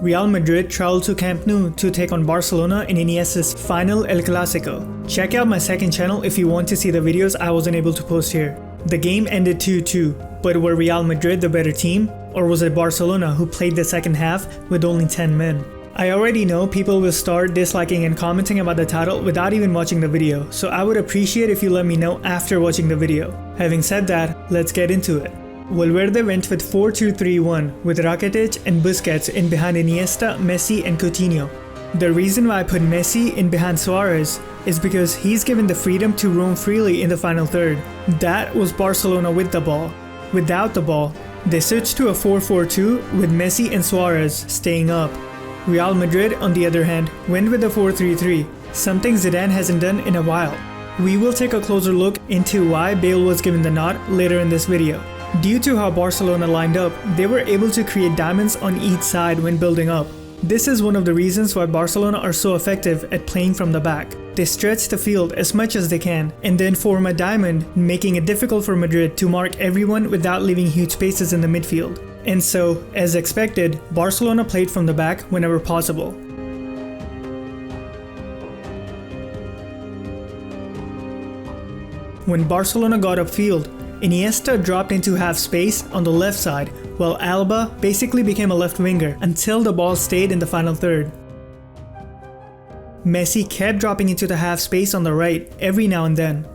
Real Madrid traveled to Camp Nou to take on Barcelona in Iniesta's final El Clásico. Check out my second channel if you want to see the videos I wasn't able to post here. The game ended 2-2, but were Real Madrid the better team? Or was it Barcelona who played the second half with only 10 men? I already know people will start disliking and commenting about the title without even watching the video, so I would appreciate if you let me know after watching the video. Having said that, let's get into it. Valverde went with 4-2-3-1 with Rakitic and Busquets in behind Iniesta, Messi and Coutinho. The reason why I put Messi in behind Suarez is because he's given the freedom to roam freely in the final third. That was Barcelona with the ball. Without the ball, they switched to a 4-4-2 with Messi and Suarez staying up. Real Madrid, on the other hand, went with a 4-3-3, something Zidane hasn't done in a while. We will take a closer look into why Bale was given the nod later in this video. Due to how Barcelona lined up, they were able to create diamonds on each side when building up. This is one of the reasons why Barcelona are so effective at playing from the back. They stretch the field as much as they can and then form a diamond, making it difficult for Madrid to mark everyone without leaving huge spaces in the midfield. And so, as expected, Barcelona played from the back whenever possible. When Barcelona got upfield, Iniesta dropped into half space on the left side, while Alba basically became a left winger until the ball stayed in the final third. Messi kept dropping into the half space on the right every now and then.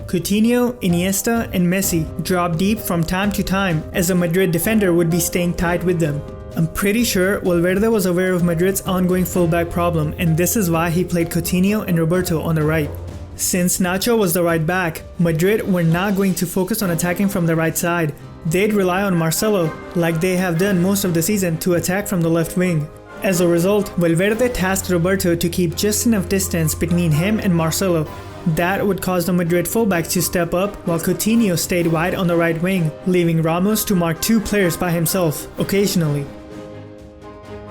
Coutinho, Iniesta and Messi dropped deep from time to time as a Madrid defender would be staying tight with them. I'm pretty sure Valverde was aware of Madrid's ongoing fullback problem, and this is why he played Coutinho and Roberto on the right. Since Nacho was the right back, Madrid were not going to focus on attacking from the right side. They'd rely on Marcelo, like they have done most of the season, to attack from the left wing. As a result, Valverde tasked Roberto to keep just enough distance between him and Marcelo. That would cause the Madrid fullbacks to step up while Coutinho stayed wide on the right wing, leaving Ramos to mark two players by himself, occasionally.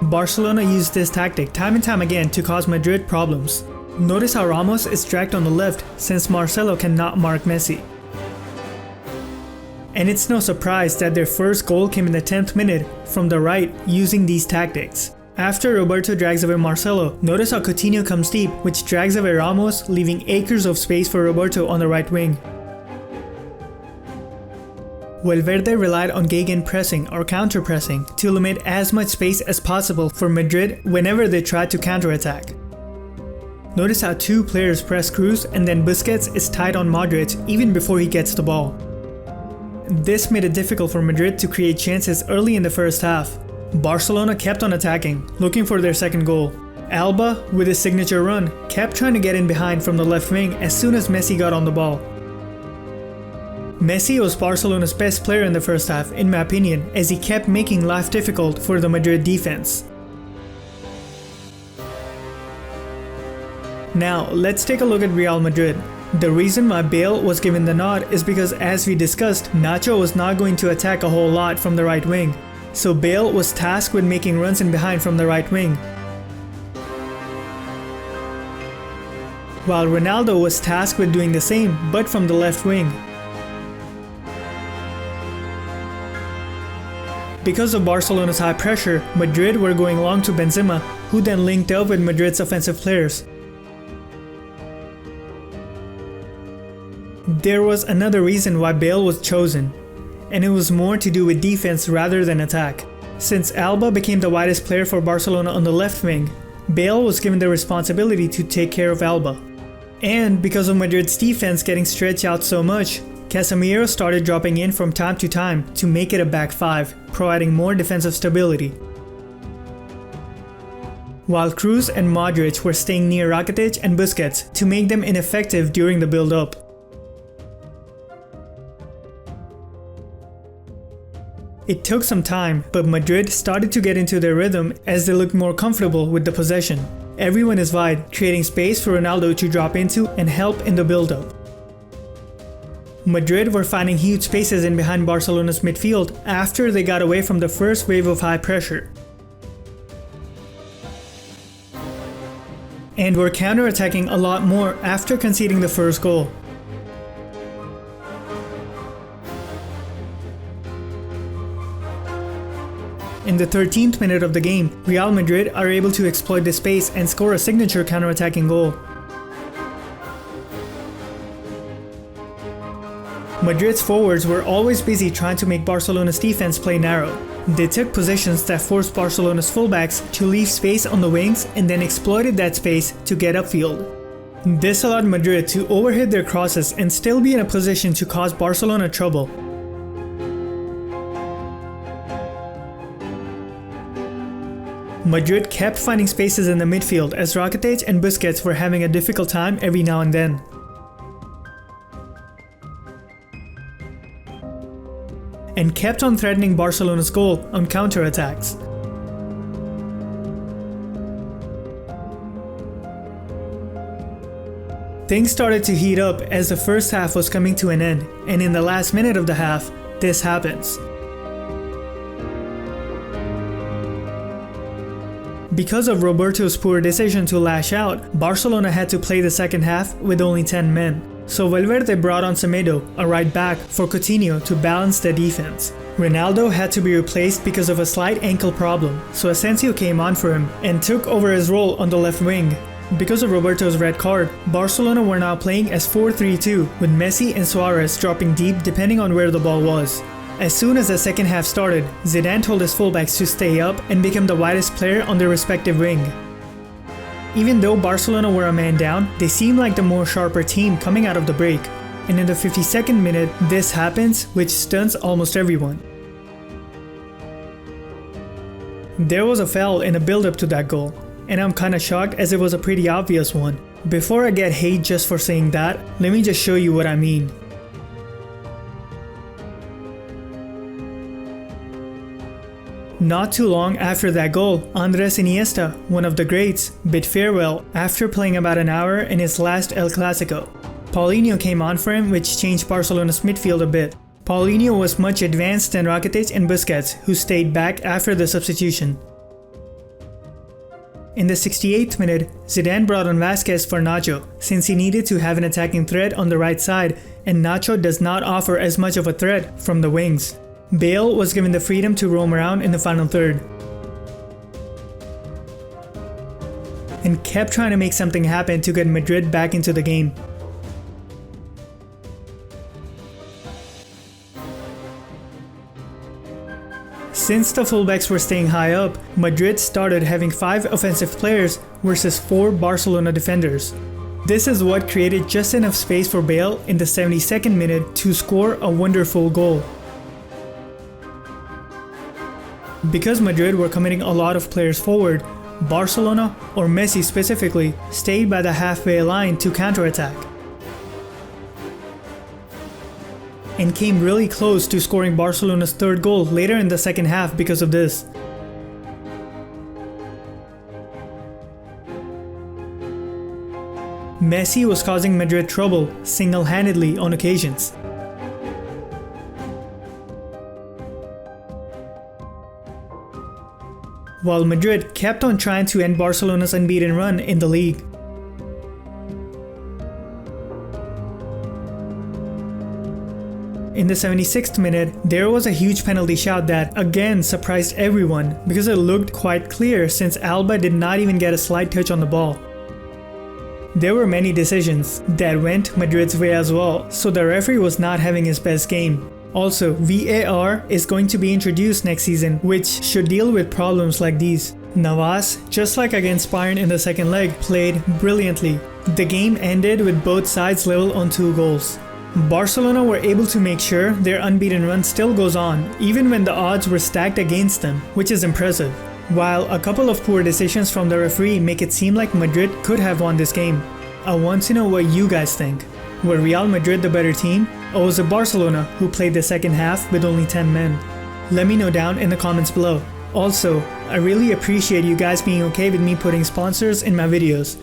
Barcelona used this tactic time and time again to cause Madrid problems. Notice how Ramos is dragged on the left since Marcelo cannot mark Messi. And it's no surprise that their first goal came in the 10th minute from the right using these tactics. After Roberto drags away Marcelo, notice how Coutinho comes deep, which drags away Ramos, leaving acres of space for Roberto on the right wing. Valverde relied on gegenpressing or counter-pressing to limit as much space as possible for Madrid whenever they tried to counter-attack. Notice how two players press Cruz and then Busquets is tight on Modric even before he gets the ball. This made it difficult for Madrid to create chances early in the first half. Barcelona kept on attacking, looking for their second goal. Alba, with his signature run, kept trying to get in behind from the left wing as soon as Messi got on the ball. Messi was Barcelona's best player in the first half, in my opinion, as he kept making life difficult for the Madrid defense. Now, let's take a look at Real Madrid. The reason why Bale was given the nod is because, as we discussed, Nacho was not going to attack a whole lot from the right wing, so Bale was tasked with making runs in behind from the right wing, while Ronaldo was tasked with doing the same but from the left wing. Because of Barcelona's high pressure, Madrid were going long to Benzema, who then linked up with Madrid's offensive players. There was another reason why Bale was chosen, and it was more to do with defense rather than attack. Since Alba became the widest player for Barcelona on the left wing, Bale was given the responsibility to take care of Alba. And because of Madrid's defense getting stretched out so much, Casemiro started dropping in from time to time to make it a back five, providing more defensive stability. While Cruz and Modric were staying near Rakitic and Busquets to make them ineffective during the build-up. It took some time, but Madrid started to get into their rhythm as they looked more comfortable with the possession. Everyone is wide, creating space for Ronaldo to drop into and help in the build-up. Madrid were finding huge spaces in behind Barcelona's midfield after they got away from the first wave of high pressure, and were counter-attacking a lot more after conceding the first goal. In the 13th minute of the game, Real Madrid are able to exploit the space and score a signature counter-attacking goal. Madrid's forwards were always busy trying to make Barcelona's defense play narrow. They took positions that forced Barcelona's fullbacks to leave space on the wings and then exploited that space to get upfield. This allowed Madrid to overhit their crosses and still be in a position to cause Barcelona trouble. Madrid kept finding spaces in the midfield as Rakitic and Busquets were having a difficult time every now and then. And kept on threatening Barcelona's goal on counter-attacks. Things started to heat up as the first half was coming to an end, and in the last minute of the half, this happens. Because of Roberto's poor decision to lash out, Barcelona had to play the second half with only 10 men. So Valverde brought on Semedo, a right back, for Coutinho to balance the defense. Ronaldo had to be replaced because of a slight ankle problem, so Asensio came on for him and took over his role on the left wing. Because of Roberto's red card, Barcelona were now playing as 4-3-2, with Messi and Suarez dropping deep depending on where the ball was. As soon as the second half started, Zidane told his fullbacks to stay up and become the widest player on their respective wing. Even though Barcelona were a man down, they seemed like the more sharper team coming out of the break. And in the 52nd minute, this happens, which stuns almost everyone. There was a foul in the build-up to that goal, and I'm kinda shocked as it was a pretty obvious one. Before I get hate just for saying that, let me just show you what I mean. Not too long after that goal, Andrés Iniesta, one of the greats, bid farewell after playing about an hour in his last El Clásico. Paulinho came on for him, which changed Barcelona's midfield a bit. Paulinho was much advanced than Rakitic and Busquets, who stayed back after the substitution. In the 68th minute, Zidane brought on Vázquez for Nacho, since he needed to have an attacking threat on the right side, and Nacho does not offer as much of a threat from the wings. Bale was given the freedom to roam around in the final third, and kept trying to make something happen to get Madrid back into the game. Since the fullbacks were staying high up, Madrid started having 5 offensive players versus 4 Barcelona defenders. This is what created just enough space for Bale in the 72nd minute to score a wonderful goal. Because Madrid were committing a lot of players forward, Barcelona, or Messi specifically, stayed by the halfway line to counterattack, and came really close to scoring Barcelona's third goal later in the second half because of this. Messi was causing Madrid trouble single-handedly on occasions. While Madrid kept on trying to end Barcelona's unbeaten run in the league. In the 76th minute, there was a huge penalty shout that again surprised everyone because it looked quite clear since Alba did not even get a slight touch on the ball. There were many decisions that went Madrid's way as well, so the referee was not having his best game. Also, VAR is going to be introduced next season, which should deal with problems like these. Navas, just like against Bayern in the second leg, played brilliantly. The game ended with both sides level on 2 goals. Barcelona were able to make sure their unbeaten run still goes on, even when the odds were stacked against them, which is impressive. While a couple of poor decisions from the referee make it seem like Madrid could have won this game. I want to know what you guys think. Were Real Madrid the better team, or was it Barcelona who played the second half with only 10 men? Let me know down in the comments below. Also, I really appreciate you guys being okay with me putting sponsors in my videos.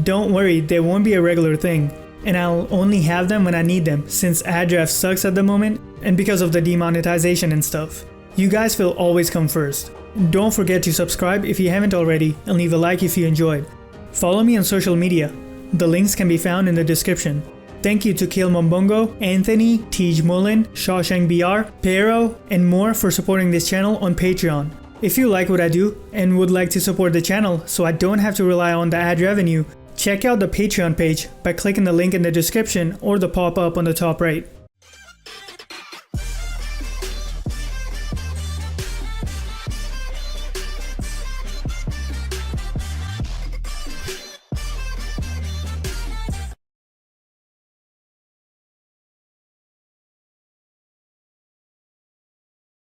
Don't worry, they won't be a regular thing, and I'll only have them when I need them since ad draft sucks at the moment and because of the demonetization and stuff. You guys will always come first. Don't forget to subscribe if you haven't already and leave a like if you enjoyed. Follow me on social media. The links can be found in the description. Thank you to Kale Mombongo, Anthony, Tej Mullen, Shawshank BR, Pero, and more for supporting this channel on Patreon. If you like what I do and would like to support the channel so I don't have to rely on the ad revenue, check out the Patreon page by clicking the link in the description or the pop-up on the top right.